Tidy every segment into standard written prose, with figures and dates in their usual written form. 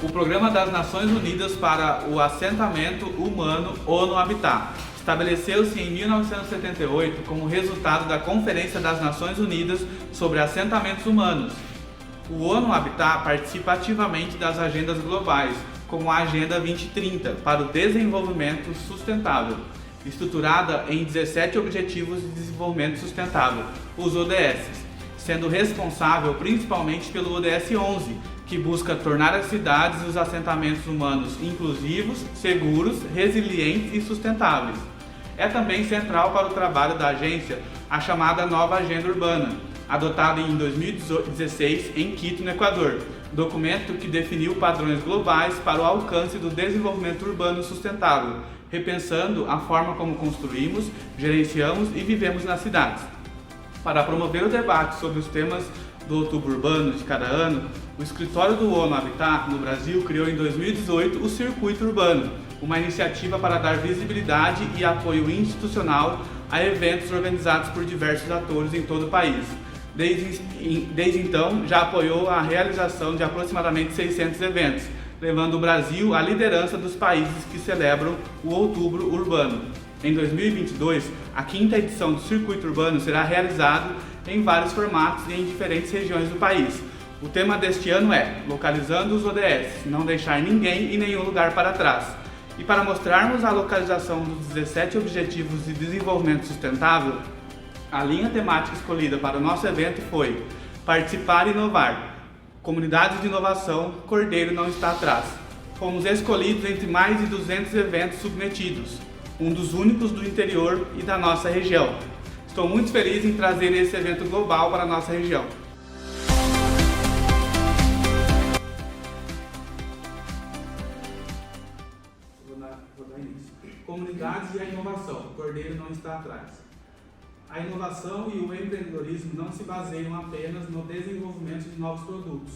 o Programa das Nações Unidas para o Assentamento Humano, ONU-Habitat. Estabeleceu-se em 1978 como resultado da Conferência das Nações Unidas sobre Assentamentos Humanos. O ONU-Habitat participa ativamente das agendas globais, como a Agenda 2030 para o Desenvolvimento Sustentável, estruturada em 17 Objetivos de Desenvolvimento Sustentável, os ODS, sendo responsável principalmente pelo ODS 11, que busca tornar as cidades e os assentamentos humanos inclusivos, seguros, resilientes e sustentáveis. É também central para o trabalho da agência a chamada Nova Agenda Urbana, adotada em 2016 em Quito, no Equador, documento que definiu padrões globais para o alcance do desenvolvimento urbano sustentável, repensando a forma como construímos, gerenciamos e vivemos nas cidades. Para promover o debate sobre os temas do Outubro Urbano de cada ano, o escritório do ONU-Habitat no Brasil criou em 2018 o Circuito Urbano, uma iniciativa para dar visibilidade e apoio institucional a eventos organizados por diversos atores em todo o país. Desde então, já apoiou a realização de aproximadamente 600 eventos, levando o Brasil à liderança dos países que celebram o Outubro Urbano. Em 2022, a 5ª edição do Circuito Urbano será realizado em vários formatos e em diferentes regiões do país. O tema deste ano é Localizando os ODS, não deixar ninguém e nenhum lugar para trás. E para mostrarmos a localização dos 17 Objetivos de Desenvolvimento Sustentável, a linha temática escolhida para o nosso evento foi Participar e Inovar. Comunidades de Inovação, Cordeiro não está atrás. Fomos escolhidos entre mais de 200 eventos submetidos, um dos únicos do interior e da nossa região. Estou muito feliz em trazer esse evento global para a nossa região. Vou dar início. Comunidades e a inovação, Cordeiro não está atrás. A inovação e o empreendedorismo não se baseiam apenas no desenvolvimento de novos produtos.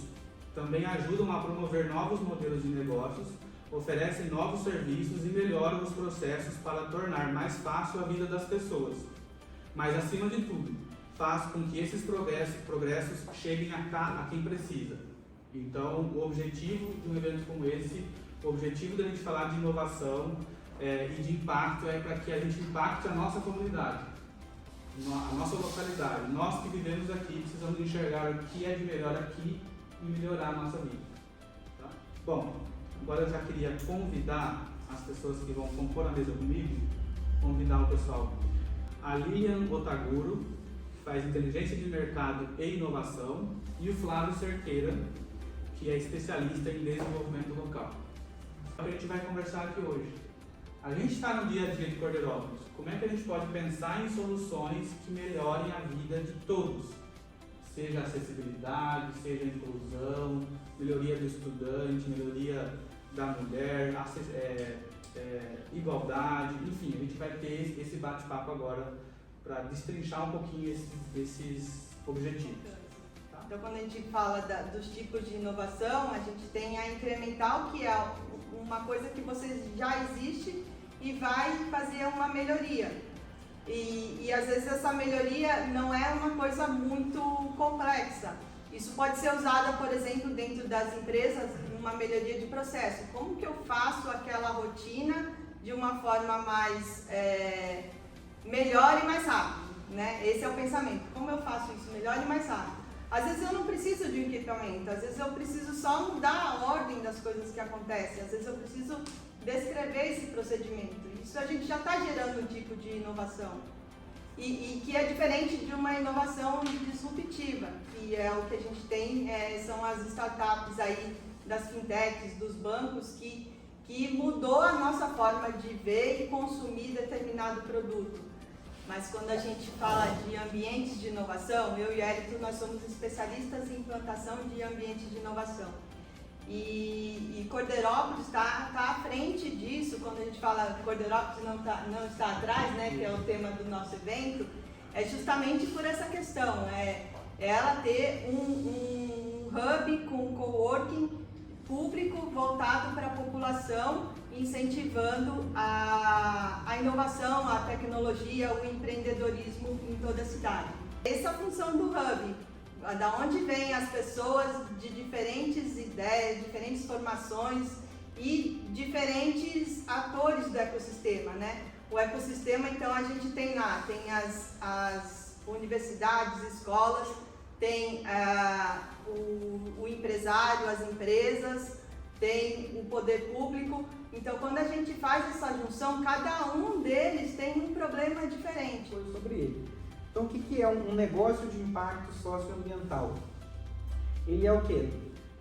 Também ajudam a promover novos modelos de negócios, oferecem novos serviços e melhoram os processos para tornar mais fácil a vida das pessoas. Mas, acima de tudo, faz com que esses progressos cheguem a quem precisa. Então, o objetivo de um evento como esse, o objetivo da gente falar de inovação e de impacto é para que a gente impacte a nossa comunidade, a nossa localidade. Nós que vivemos aqui precisamos enxergar o que é de melhor aqui e melhorar a nossa vida. Tá? Bom, agora eu já queria convidar as pessoas que vão compor a mesa comigo, convidar o pessoal. A Lilian Otaguro, que faz inteligência de mercado e inovação, e o Flávio Cerqueira, que é especialista em desenvolvimento local. A gente vai conversar aqui hoje. A gente está no dia a dia de Cordeirópolis. Como é que a gente pode pensar em soluções que melhorem a vida de todos? Seja acessibilidade, seja inclusão, melhoria do estudante, melhoria da mulher, igualdade, enfim, a gente vai ter esse bate-papo agora para destrinchar um pouquinho esses objetivos. Tá? Então, quando a gente fala dos tipos de inovação, a gente tem a incremental, que é uma coisa que você já existe e vai fazer uma melhoria. E às vezes essa melhoria não é uma coisa muito complexa. Isso pode ser usado, por exemplo, dentro das empresas, uma melhoria de processo. Como que eu faço aquela rotina de uma forma mais melhor e mais rápido, né? Esse é o pensamento. Como eu faço isso melhor e mais rápido? Às vezes eu não preciso de um equipamento, às vezes eu preciso só mudar a ordem das coisas que acontecem, às vezes eu preciso descrever esse procedimento. Isso a gente já está gerando um tipo de inovação. E que é diferente de uma inovação disruptiva, que é o que a gente tem, são as startups aí, das fintechs, dos bancos, que mudou a nossa forma de ver e consumir determinado produto. Mas quando a gente fala de ambientes de inovação, eu e Hélito, nós somos especialistas em implantação de ambientes de inovação. E Cordeirópolis está à frente disso. Quando a gente fala Cordeirópolis não está atrás, né, que é o tema do nosso evento, é justamente por essa questão, ela ter um hub com coworking público voltado para a população, incentivando a inovação, a tecnologia, o empreendedorismo em toda a cidade. Essa é a função do hub, Da onde vêm as pessoas de diferentes ideias, diferentes formações e diferentes atores do ecossistema, né? O ecossistema, então, a gente tem lá, tem as universidades, escolas, tem o empresário, as empresas, tem o poder público. Então, quando a gente faz essa junção, cada um deles tem um problema diferente. Sobre ele. Então, o que é um negócio de impacto socioambiental? Ele é o quê?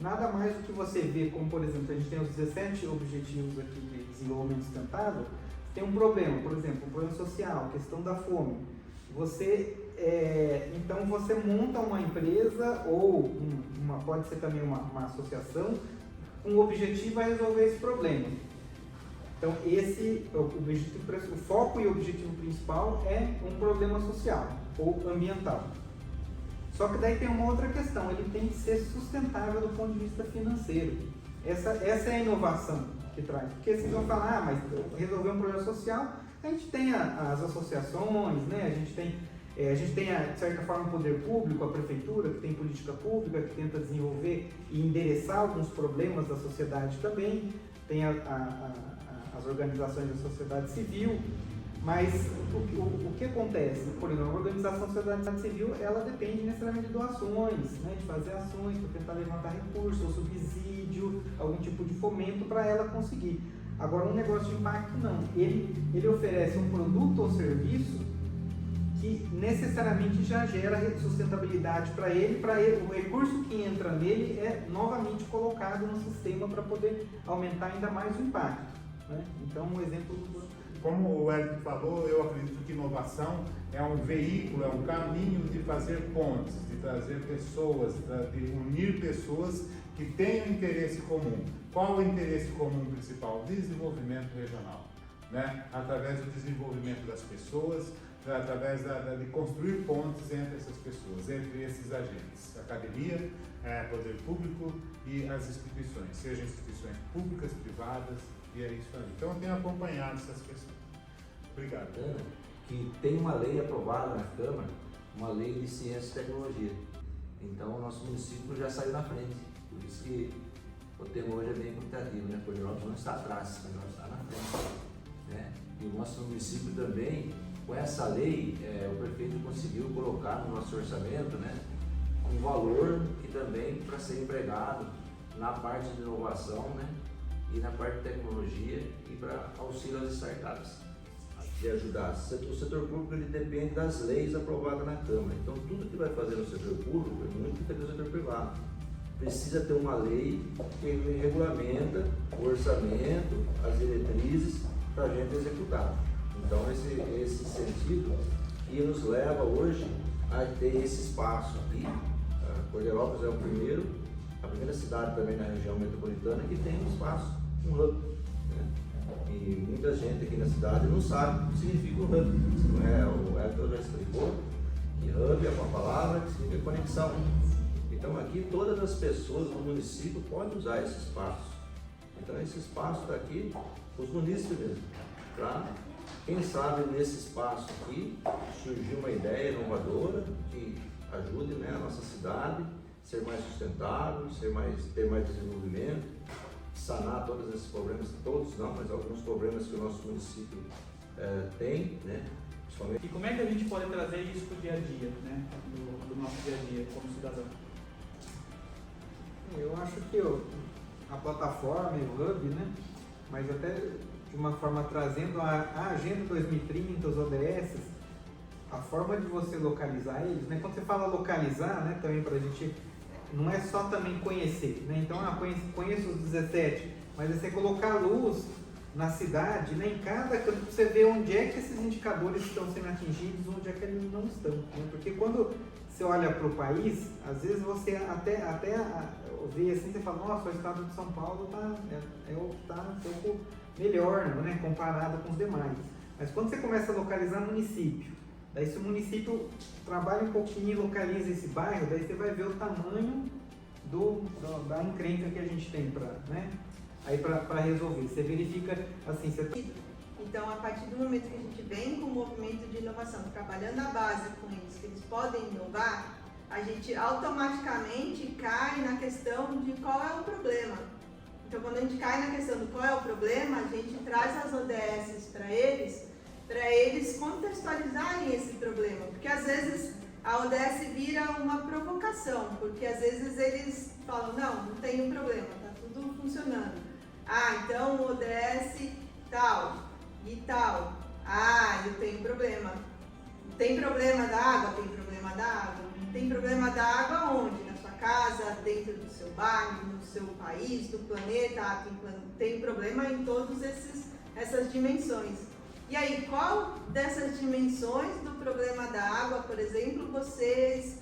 Nada mais do que você vê, como por exemplo, a gente tem os 17 objetivos aqui de desenvolvimento sustentável, tem um problema, por exemplo, um problema social, questão da fome. Então você monta uma empresa ou pode ser também uma associação com o objetivo a resolver esse problema. Então o foco e o objetivo principal é um problema social ou ambiental. Só que daí tem uma outra questão, ele tem que ser sustentável do ponto de vista financeiro. Essa é a inovação que traz. Porque vocês vão falar, mas resolver um problema social, a gente tem as associações, né? A gente tem, de certa forma, o poder público, a prefeitura, que tem política pública, que tenta desenvolver e endereçar alguns problemas da sociedade também. Tem as organizações da sociedade civil. Mas o que acontece? Por exemplo, a organização da sociedade civil, ela depende necessariamente de doações, né? De fazer ações para tentar levantar recursos, ou subsídio, algum tipo de fomento para ela conseguir. Agora, um negócio de impacto não. Ele oferece um produto ou serviço que necessariamente já gera sustentabilidade para ele, o recurso que entra nele é novamente colocado no sistema para poder aumentar ainda mais o impacto, né? Então, um exemplo... Como o Eric falou, eu acredito que inovação é um veículo, é um caminho de fazer pontes, de trazer pessoas, de unir pessoas que tenham interesse comum. Qual o interesse comum principal? Desenvolvimento regional, né? Através do desenvolvimento das pessoas, através de construir pontes entre essas pessoas, entre esses agentes, academia, poder público e as instituições, sejam instituições públicas, privadas, e é isso aí. Então eu tenho acompanhado essas questões. Obrigado. Que tem uma lei aprovada na Câmara, uma lei de ciência e tecnologia. Então o nosso município já saiu na frente. Por isso que o tema hoje é bem quantitativo, né? Porque nós não está atrás, mas nós está na frente, né? E o nosso município também, com essa lei, o prefeito conseguiu colocar no nosso orçamento, né, um valor que também para ser empregado na parte de inovação, né, e na parte de tecnologia e para auxílio às startups, de ajudar. O setor público ele depende das leis aprovadas na Câmara, então tudo que vai fazer no setor público é muito diferente do setor privado. Precisa ter uma lei que regulamenta o orçamento, as diretrizes para a gente executar. Então esse sentido que nos leva hoje a ter esse espaço aqui. Cordeirópolis é a primeira cidade também na região metropolitana que tem um espaço, um hub, né? E muita gente aqui na cidade não sabe o que significa um hub. O Hector já explicou que hub é uma palavra que significa conexão. Então aqui todas as pessoas do município podem usar esse espaço. Então esse espaço está aqui, os munícipes mesmo, tá? Quem sabe nesse espaço aqui surgiu uma ideia inovadora que ajude, né, a nossa cidade a ser mais sustentável, ter mais desenvolvimento, sanar todos esses problemas, todos não, mas alguns problemas que o nosso município tem, né? E como é que a gente pode trazer isso para o dia a dia, né, do nosso dia a dia como cidadão? Eu acho que a plataforma e o hub, né, mas até de uma forma trazendo a Agenda 2030, os ODS, a forma de você localizar eles, né? Quando você fala localizar, né, também para a gente, não é só também conhecer, né? Então, conheço os 17, mas é você colocar luz na cidade, né, em cada canto, para você ver onde é que esses indicadores estão sendo atingidos, onde é que eles não estão, né? Porque quando você olha para o país, às vezes você até vê assim, você fala, nossa, o estado de São Paulo está um pouco melhor, né, comparado com os demais. Mas quando você começa a localizar município, daí se o município trabalha um pouquinho e localiza esse bairro, daí você vai ver o tamanho da encrenca que a gente tem para resolver. Você verifica assim, Então, a partir do momento que a gente vem com o movimento de inovação, trabalhando a base com eles, que eles podem inovar, a gente automaticamente cai na questão de qual é o problema. Então, quando a gente cai na questão do qual é o problema, a gente traz as ODS para eles contextualizarem esse problema. Porque às vezes a ODS vira uma provocação, porque às vezes eles falam, não tem um problema, está tudo funcionando. Ah, então o ODS tal e tal. Ah, eu tenho problema. Tem problema da água? Tem problema da água. Tem problema da água onde? Na sua casa, dentro do seu bairro, no seu país, do planeta. Ah, tem problema em todas essas dimensões. E aí, qual dessas dimensões do problema da água, por exemplo, vocês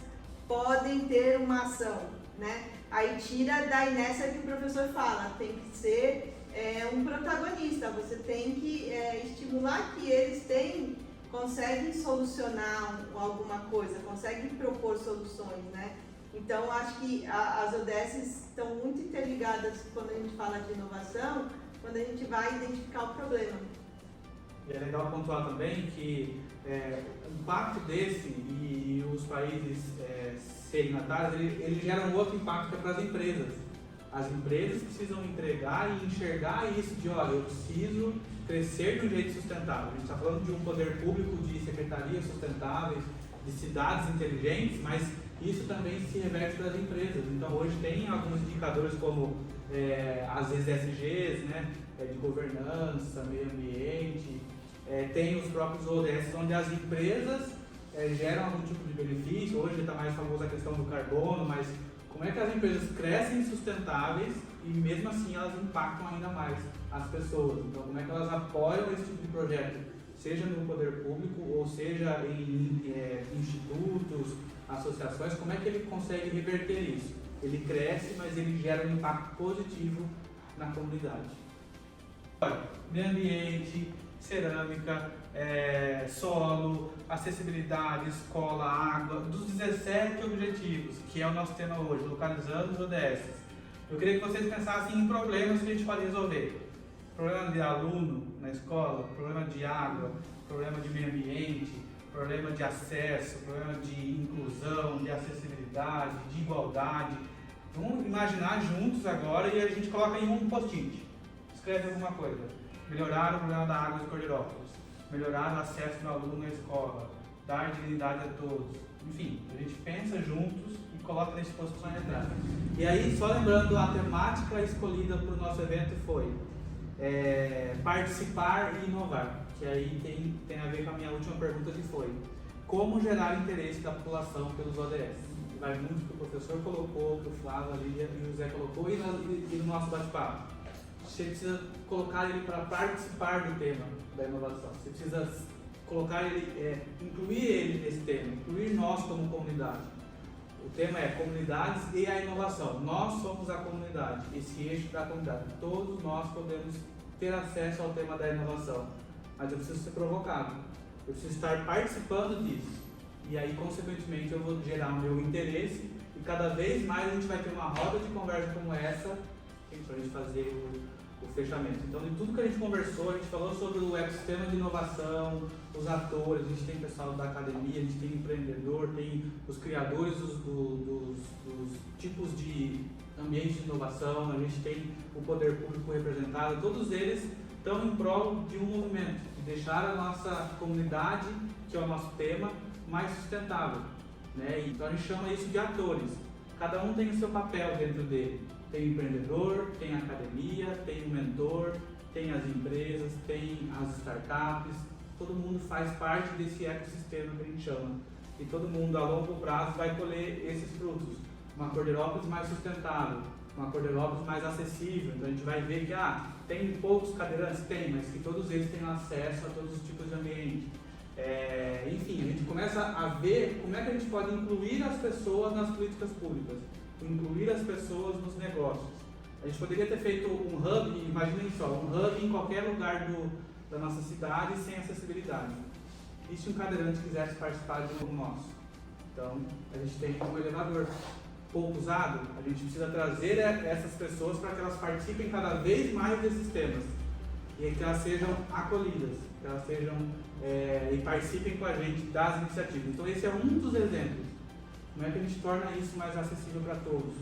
podem ter uma ação, né? Aí tira da inércia que o professor fala, tem que ser um protagonista, você tem que estimular que eles conseguem solucionar alguma coisa, conseguem propor soluções, né? Então, acho que as ODS estão muito interligadas quando a gente fala de inovação, quando a gente vai identificar o problema. E é legal pontuar também que o impacto desse e os países signatários, ele gera um outro impacto para as empresas. As empresas precisam entregar e enxergar isso de, olha, eu preciso crescer de um jeito sustentável. A gente está falando de um poder público, de secretarias sustentáveis, de cidades inteligentes, mas isso também se reverte para as empresas. Então hoje tem alguns indicadores como as ESGs, né, de governança, meio ambiente, tem os próprios ODS, onde as empresas geram algum tipo de benefício. Hoje está mais famosa a questão do carbono, mas como é que as empresas crescem sustentáveis e mesmo assim elas impactam ainda mais as pessoas? Então, como é que elas apoiam esse tipo de projeto, seja no poder público ou seja em institutos, associações, como é que ele consegue reverter isso? Ele cresce, mas ele gera um impacto positivo na comunidade. Meio ambiente, cerâmica, solo, acessibilidade, escola, água, dos 17 objetivos, que é o nosso tema hoje, localizando os ODS. Eu queria que vocês pensassem em problemas que a gente pode resolver. Problema de aluno na escola, problema de água, problema de meio ambiente, problema de acesso, problema de inclusão, de acessibilidade, de igualdade. Vamos imaginar juntos agora e a gente coloca em um post-it. Escreve alguma coisa. Melhorar o problema da água de Cordeirópolis, melhorar o acesso do aluno à escola, dar dignidade a todos. Enfim, a gente pensa juntos e coloca nesse post-it na entrada. E aí, só lembrando, a temática escolhida para o nosso evento foi participar e inovar, que aí tem a ver com a minha última pergunta, que foi como gerar interesse da população pelos ODS. Vai muito do que o professor colocou, que o Flávio, a Lídia e o Zé colocou, e no nosso bate-papo. Você precisa colocar ele para participar do tema da inovação. Você precisa colocar ele, incluir ele nesse tema, incluir nós como comunidade. O tema é comunidades e a inovação. Nós somos a comunidade, esse eixo da comunidade. Todos nós podemos ter acesso ao tema da inovação, mas eu preciso ser provocado. Eu preciso estar participando disso. E aí, consequentemente, eu vou gerar o meu interesse e cada vez mais a gente vai ter uma roda de conversa como essa para a gente fazer o fechamento. Então, de tudo que a gente conversou, a gente falou sobre o ecossistema de inovação, os atores, a gente tem pessoal da academia, a gente tem empreendedor, tem os criadores dos tipos de ambiente de inovação, a gente tem o poder público representado, todos eles estão em prol de um movimento, de deixar a nossa comunidade, que é o nosso tema, mais sustentável, né? Então a gente chama isso de atores, cada um tem o seu papel dentro dele. Tem o empreendedor, tem a academia, tem o mentor, tem as empresas, tem as startups, todo mundo faz parte desse ecossistema que a gente chama. E todo mundo a longo prazo vai colher esses frutos. Uma Cordeirópolis mais sustentável, uma Cordeirópolis mais acessível. Então a gente vai ver que tem poucos cadeirantes? Tem, mas que todos eles têm acesso a todos os tipos de ambiente. Enfim, a gente começa a ver como é que a gente pode incluir as pessoas nas políticas públicas. Incluir as pessoas nos negócios. A gente poderia ter feito um hub, imaginem só, um hub em qualquer lugar da nossa cidade sem acessibilidade. E se um cadeirante quisesse participar de um nosso? Então, a gente tem um elevador pouco usado, a gente precisa trazer essas pessoas para que elas participem cada vez mais desses temas. E que elas sejam acolhidas, que elas sejam e participem com a gente das iniciativas. Então, esse é um dos exemplos. Como é que a gente torna isso mais acessível para todos?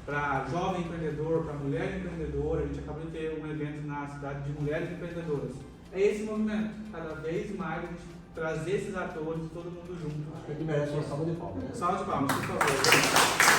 Para jovem empreendedor, para mulher empreendedora. A gente acabou de ter um evento na cidade de mulheres empreendedoras. É esse movimento, cada vez mais a gente trazer esses atores, todo mundo junto. A gente merece uma salva de palmas. Salve de palmas, por favor.